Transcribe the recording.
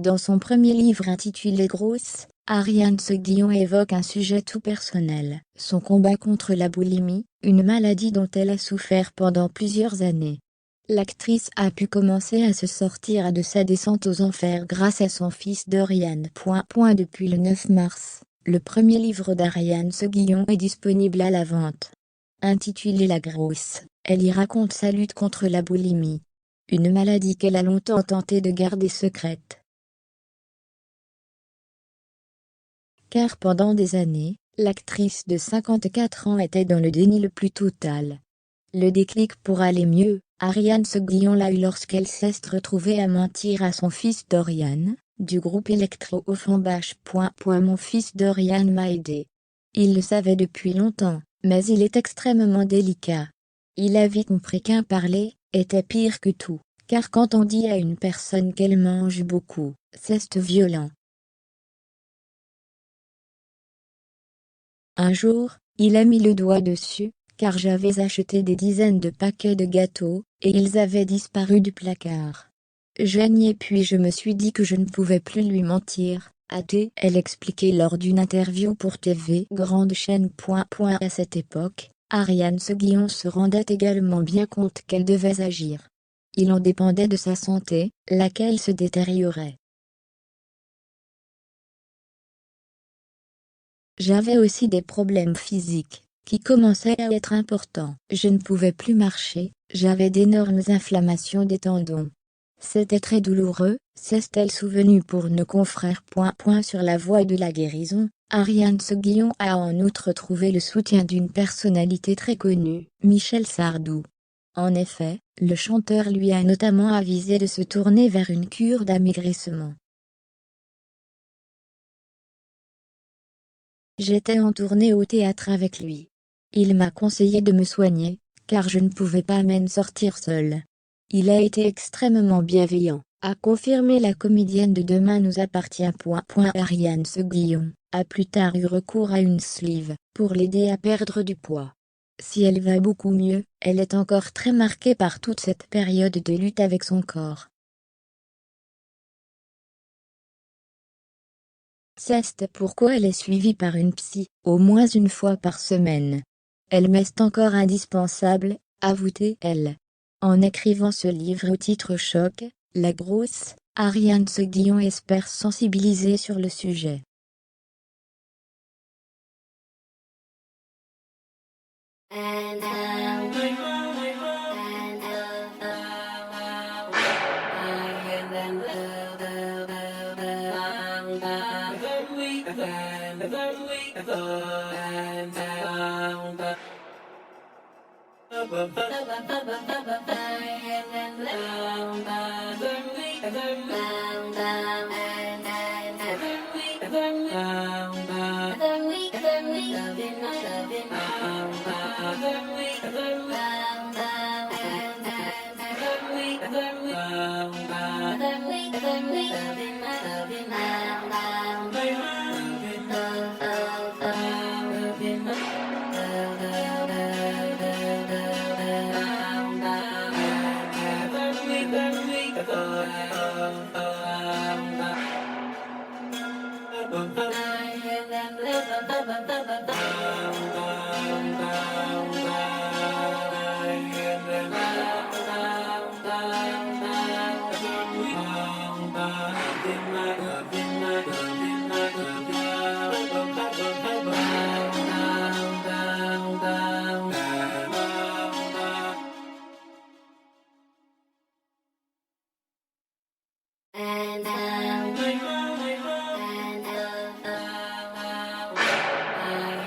Dans son premier livre intitulé Grosse, Ariane Seguillon évoque un sujet tout personnel, son combat contre la boulimie, une maladie dont elle a souffert pendant plusieurs années. L'actrice a pu commencer à se sortir de sa descente aux enfers grâce à son fils Dorian. Depuis le 9 mars, le premier livre d'Ariane Seguillon est disponible à la vente. Intitulé La Grosse, elle y raconte sa lutte contre la boulimie, une maladie qu'elle a longtemps tenté de garder secrète. Car pendant des années, l'actrice de 54 ans était dans le déni le plus total. Le déclic pour aller mieux, Ariane Seguillon l'a eu lorsqu'elle s'est retrouvée à mentir à son fils Dorian, du groupe électro-Offenbach. Mon fils Dorian m'a aidé. Il le savait depuis longtemps, mais il est extrêmement délicat. Il a vite compris qu'un parler était pire que tout, car quand on dit à une personne qu'elle mange beaucoup, c'est violent. Un jour, il a mis le doigt dessus, car j'avais acheté des dizaines de paquets de gâteaux, et ils avaient disparu du placard. Je niais puis je me suis dit que je ne pouvais plus lui mentir, a-t-elle expliqué lors d'une interview pour TV Grande Chaîne. À cette époque, Ariane Seguillon se rendait également bien compte qu'elle devait agir. Il en dépendait de sa santé, laquelle se détériorait. J'avais aussi des problèmes physiques, qui commençaient à être importants. Je ne pouvais plus marcher, j'avais d'énormes inflammations des tendons. C'était très douloureux, s'est-elle souvenue pour nos confrères. Sur la voie de la guérison, Ariane Seguillon a en outre trouvé le soutien d'une personnalité très connue, Michel Sardou. En effet, le chanteur lui a notamment avisé de se tourner vers une cure d'amaigrissement. J'étais en tournée au théâtre avec lui. Il m'a conseillé de me soigner, car je ne pouvais pas même sortir seule. Il a été extrêmement bienveillant, a confirmé la comédienne de Demain nous appartient. Ariane Seguillon a plus tard eu recours à une sleeve, pour l'aider à perdre du poids. Si elle va beaucoup mieux, elle est encore très marquée par toute cette période de lutte avec son corps. C'est pourquoi elle est suivie par une psy, au moins une fois par semaine. Elle m'est encore indispensable, avoue-t-elle. En écrivant ce livre au titre choc, La Grosse, Ariane Seguillon espère sensibiliser sur le sujet. And